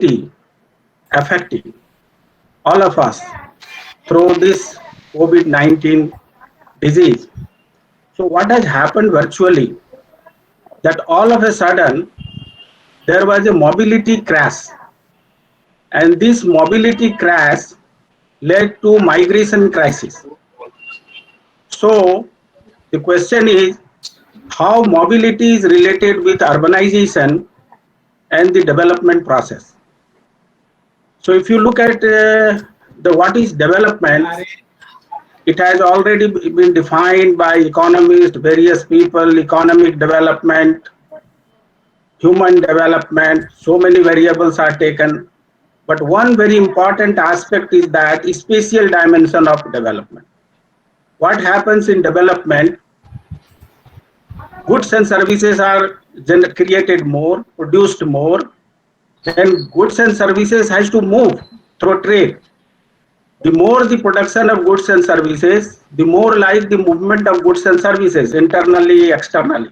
mobility affecting all of us through this COVID-19 disease. So what has happened virtually that all of a sudden there was a mobility crash, and this mobility crash led to migration crisis. So the question is how mobility is related with urbanization and the development process. So if you look at the what is development, it has already been defined by economists, various people, economic development, human development, so many variables are taken. But one very important aspect is that spatial dimension of development. What happens in development, goods and services are created more, produced more, then goods and services has to move through trade. The more the production of goods and services, the more like the movement of goods and services internally, externally.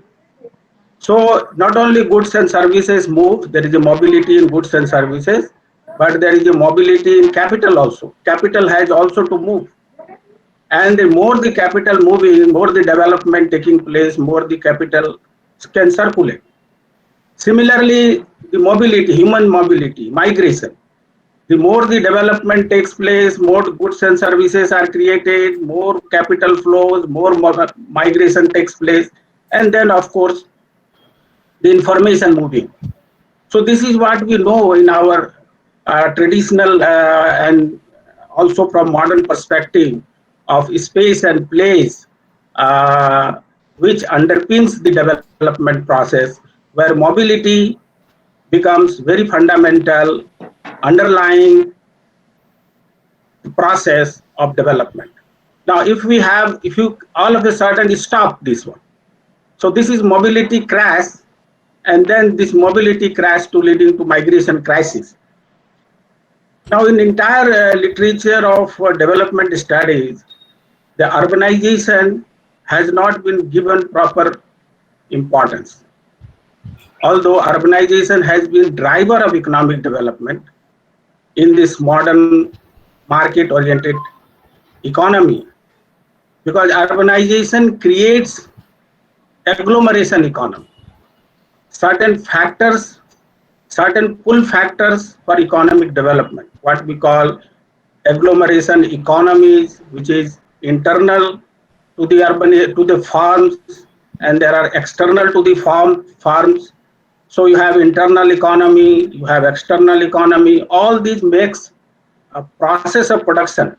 So not only goods and services move, there is a mobility in goods and services, but there is a mobility in capital also. Capital has also to move. And the more the capital moving, more the development taking place, more the capital can circulate. Similarly, the mobility, human mobility, migration. The more the development takes place, more goods and services are created, more capital flows, more migration takes place, and then of course the information moving. So this is what we know in our traditional and also from modern perspective of space and place, which underpins the development process, where mobility becomes very fundamental, underlying process of development. Now, if you all of a sudden stop this one, so this is mobility crash, and then this mobility crash to leading to migration crisis. Now, in entire literature of development studies, the urbanization has not been given proper importance. Although urbanization has been driver of economic development in this modern market-oriented economy, because urbanization creates agglomeration economy. Certain factors, certain pull factors for economic development, what we call agglomeration economies, which is internal to the urban to the farms, and there are external to the farms. So you have internal economy, you have external economy. All these makes a process of production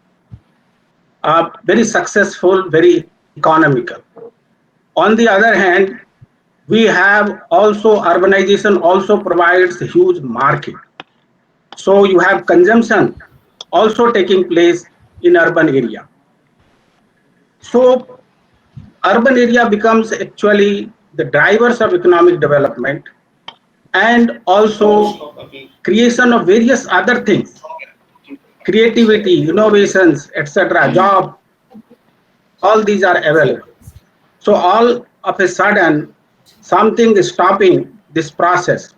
very successful, very economical. On the other hand, we have also urbanization also provides a huge market. So you have consumption also taking place in urban area. So urban area becomes actually the drivers of economic development and also creation of various other things, creativity, innovations, etc., job, all these are available. So all of a sudden, something is stopping this process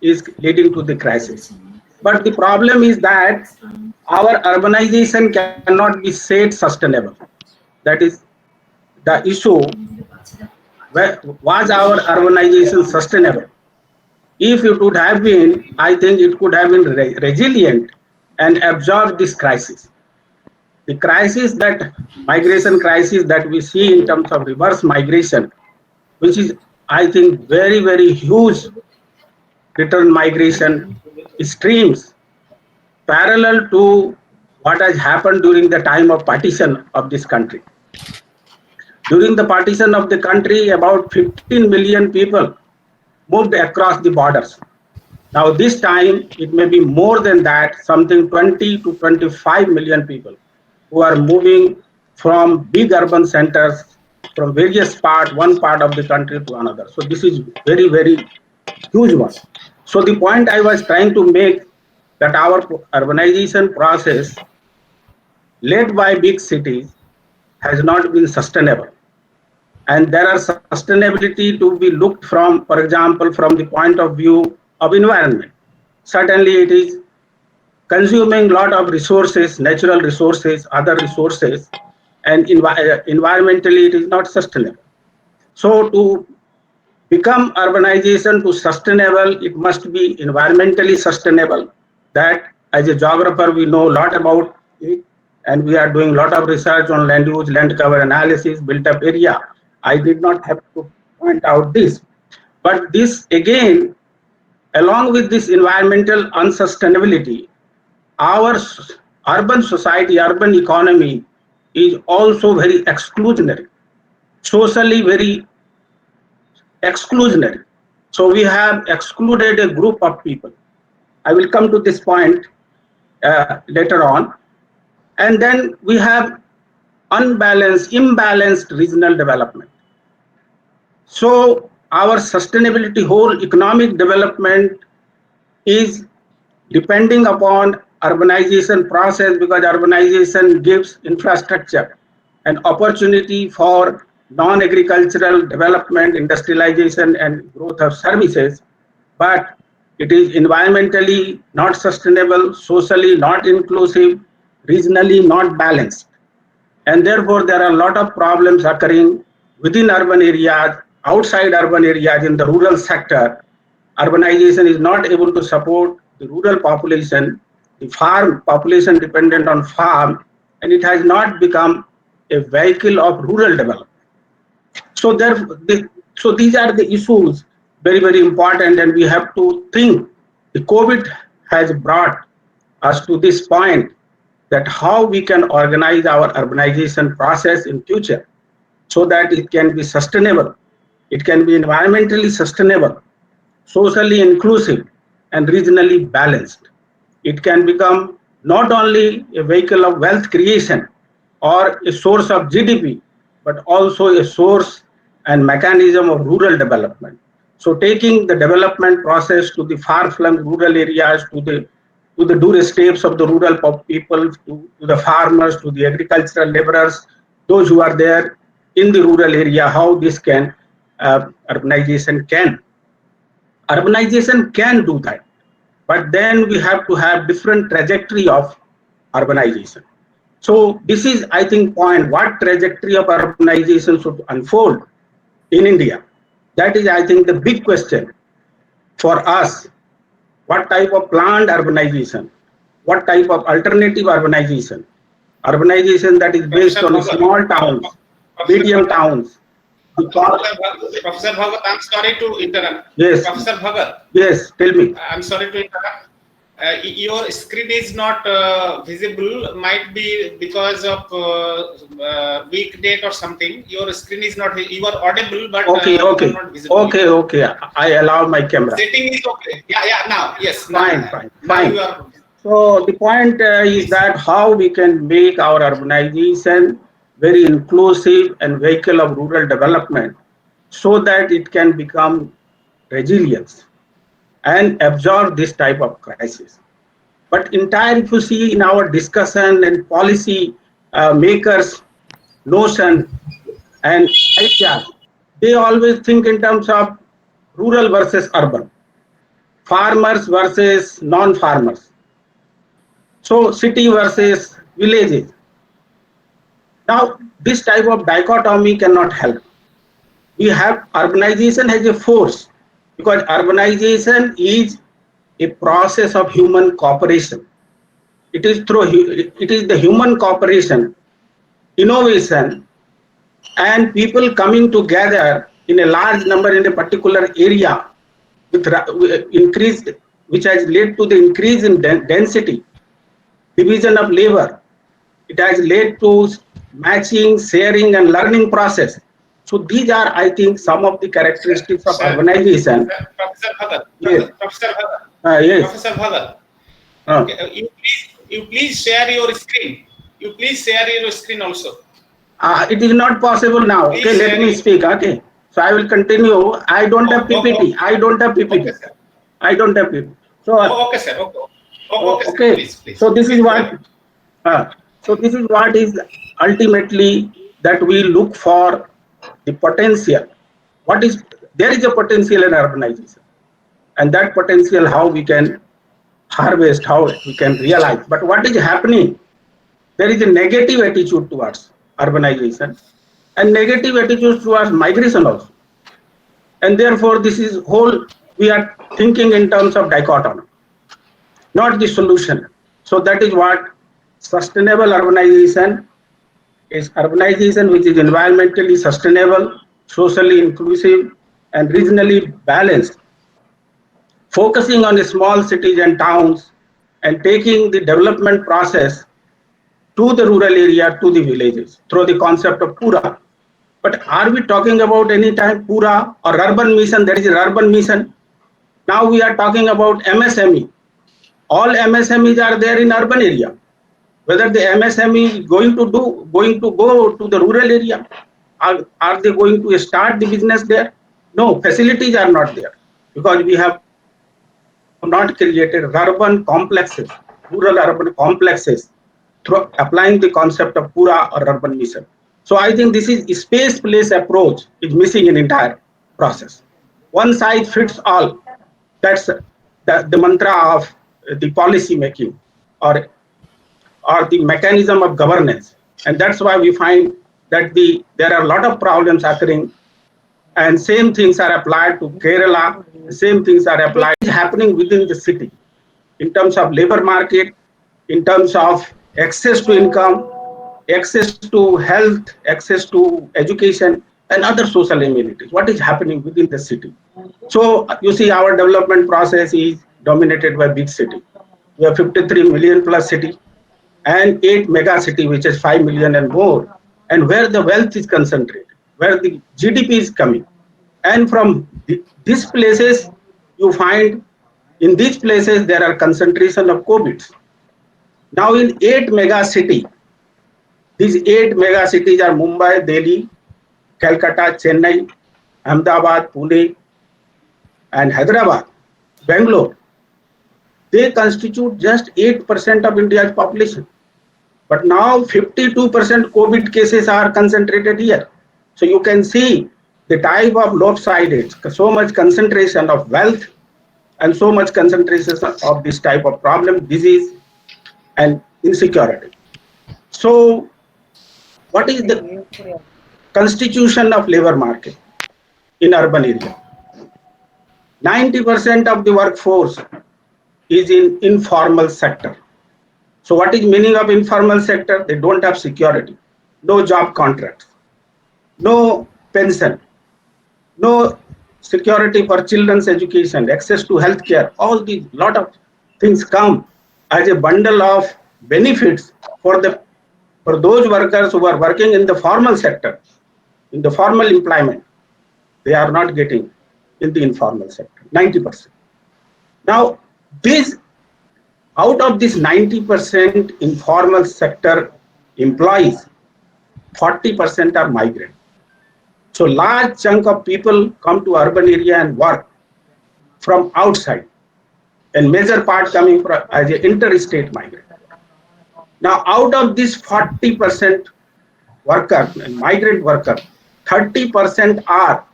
is leading to the crisis. But the problem is that our urbanization cannot be said sustainable. That is the issue. Where was our urbanization sustainable? If it would have been, I think it could have been resilient and absorbed this crisis. The crisis that migration crisis that we see in terms of reverse migration, which is I think very huge return migration streams parallel to what has happened during the time of partition of this country. During the partition of the country, about 15 million people moved across the borders. Now this time it may be more than that, something 20 to 25 million people who are moving from big urban centers from various one part of the country to another. So this is very huge one. So the point I was trying to make that our urbanization process led by big cities has not been sustainable. And there are sustainability to be looked from, for example, from the point of view of environment. certainly it is consuming lot of resources, natural resources, other resources, and environmentally it is not sustainable. So to become urbanization to sustainable, it must be environmentally sustainable. That as a geographer, we know a lot about it, and we are doing a lot of research on land use, land cover analysis, built up area. I did not have to point out this. But this again, along with this environmental unsustainability, our urban society, urban economy is also very exclusionary, socially very exclusionary. So we have excluded a group of people. I will come to this point later on. And then we have imbalanced regional development. So our sustainability, whole economic development is depending upon urbanization process, because urbanization gives infrastructure and opportunity for non-agricultural development, industrialization and growth of services, but it is environmentally not sustainable, socially not inclusive, regionally not balanced. And therefore there are a lot of problems occurring within urban areas, outside urban areas, in the rural sector. Urbanization is not able to support the rural population, the farm population dependent on farm, and it has not become a vehicle of rural development. So so these are the issues, very, very important, and we have to think. The COVID has brought us to this point, that how we can organize our urbanization process in future so that it can be sustainable, it can be environmentally sustainable, socially inclusive, and regionally balanced. It can become not only a vehicle of wealth creation or a source of GDP, but also a source and mechanism of rural development. So taking the development process to the far-flung rural areas, to the doorsteps of the rural people, to the farmers, to the agricultural laborers, those who are there in the rural area, how this can, urbanization can do that. But then we have to have different trajectory of urbanization. So this is, I think, point, what trajectory of urbanization should unfold in India. That is, I think, the big question for us. What type of planned urbanization? What type of alternative urbanization? Urbanization that is based on small towns, medium towns. Professor Bhagat, I'm sorry to interrupt. Yes. Professor Bhagat. Yes, tell me. I'm sorry to interrupt. Your screen is not visible, might be because of weak date or something. Your screen is not, you are audible, but okay. not visible. Okay. I allow my camera. Setting is okay. Yeah, now, yes. Fine. Now so the point is that how we can make our urbanization very inclusive and vehicle of rural development so that it can become resilience and absorb this type of crisis. But entire, if you see in our discussion and policy makers notion and ideas, they always think in terms of rural versus urban, farmers versus non-farmers, so city versus villages. Now this type of dichotomy cannot help. We have urbanization as a force, because urbanization is a process of human cooperation. It is the human cooperation, innovation, and people coming together in a large number in a particular area with increased, which has led to the increase in density, division of labor. It has led to matching, sharing, and learning process. So these are, I think, some of the characteristics of urbanization. Professor Bhagat. Yes. Professor Bhagat. Yes. Professor Bhagat. You please share your screen. You please share your screen also. It is not possible now. Okay, let me speak. Okay. So I will continue. I don't have PPT. I don't have PPT. Okay, I don't have PPT. So okay, sir. Okay. Please. So this is what. So this is what is ultimately that we look for the potential. There is a potential in urbanization, and that potential how we can harvest, how we can realize. But what is happening? There is a negative attitude towards urbanization and negative attitude towards migration also. And therefore, this is whole, we are thinking in terms of dichotomy, not the solution. So that is what sustainable urbanization is, urbanization which is environmentally sustainable, socially inclusive, and regionally balanced, focusing on the small cities and towns and taking the development process to the rural area, to the villages through the concept of Pura. But are we talking about any time Pura or urban mission? That is an urban mission. Now we are talking about MSME. All MSMEs are there in urban area. Whether the MSME is going to go to the rural area, are they going to start the business there? No, facilities are not there because we have not created urban complexes, rural urban complexes through applying the concept of Pura or urban mission. So I think this is space place approach is missing in entire process. One size fits all. That's the mantra of the policy making or the mechanism of governance. And that's why we find that there are a lot of problems occurring, and same things are applied to Kerala, same things are applied happening within the city in terms of labor market, in terms of access to income, access to health, access to education, and other social amenities. What is happening within the city? So you see, our development process is dominated by big city. We have 53 million plus city and 8 mega city, which is 5 million and more, and where the wealth is concentrated, where the GDP is coming. And from these places, you find in these places there are concentration of COVIDs. Now in 8 mega city, these 8 mega cities are Mumbai, Delhi, Calcutta, Chennai, Ahmedabad, Pune, and Hyderabad, Bangalore. They constitute just 8% of India's population. But now 52% COVID cases are concentrated here. So you can see the type of lopsided, so much concentration of wealth and so much concentration of this type of problem, disease, and insecurity. So what is the constitution of labor market in urban area? 90% of the workforce is in informal sector. So what is meaning of informal sector? They don't have security, no job contracts, no pension, no security for children's education, access to healthcare. All these lot of things come as a bundle of benefits for those workers who are working in the formal sector, in the formal employment. They are not getting in the informal sector, 90%. Now, out of this 90% informal sector employees, 40% are migrant. So large chunk of people come to urban area and work from outside, and major part coming from as an interstate migrant. Now out of this 40% worker, migrant worker, 30% are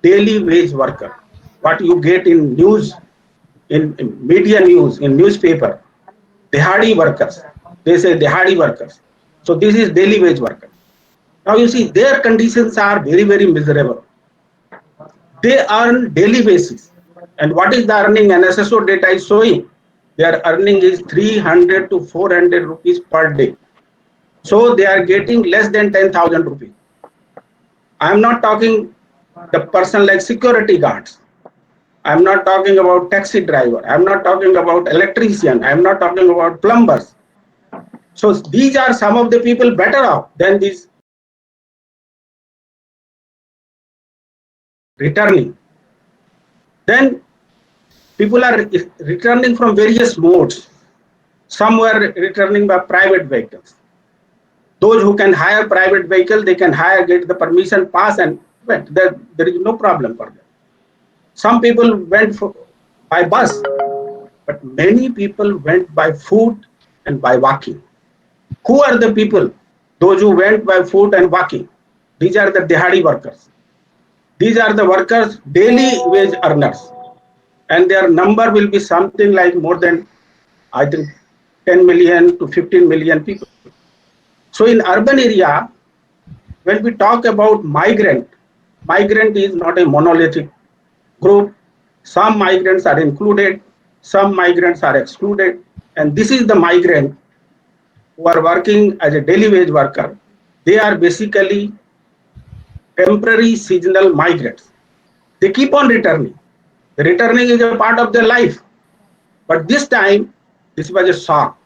daily wage worker. What you get in news, in media news, in newspaper, dehadi workers. They say dehadi workers. So this is daily wage worker. Now you see their conditions are very, very miserable. They earn daily basis. And what is the earning? NSSO data is showing their earning is 300 to 400 rupees per day. So they are getting less than 10,000 rupees. I am not talking the person like security guards. I'm not talking about taxi driver. I'm not talking about electrician. I'm not talking about plumbers. So these are some of the people better off than these returning. Then people are returning from various modes. Some were returning by private vehicles. Those who can hire private vehicle, they can hire, get the permission, pass, and went. There is no problem for them. Some people went by bus, but many people went by foot and by walking. Who are the people? Those who went by foot and walking. These are the dehadi workers. These are the workers, daily wage earners. and their number will be something like more than, I think, 10 million to 15 million people. So in urban area, when we talk about migrant is not a monolithic group. Some migrants are included, some migrants are excluded, and this is the migrant who are working as a daily wage worker. They are basically temporary seasonal migrants. They keep on returning. The returning is a part of their life. But this time, this was a shock.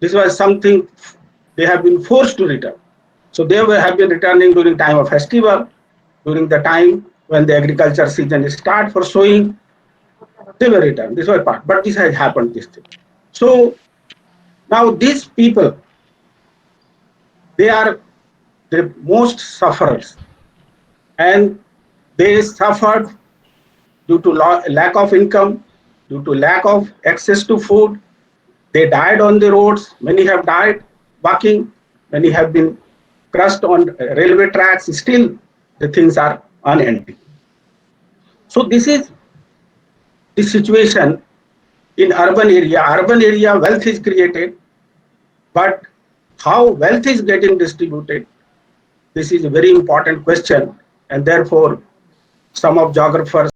This was something they have been forced to return. So they have been returning during time of festival, during the time when the agriculture season start for sowing. They were returned. This was part. But this has happened this thing. So now these people, they are the most sufferers, and they suffered due to lack of income, due to lack of access to food. They died on the roads. Many have died walking. Many have been crushed on railway tracks. Still, the things are unending. So this is the situation in urban area. Urban area, wealth is created, but how wealth is getting distributed, this is a very important question, and therefore some of geographers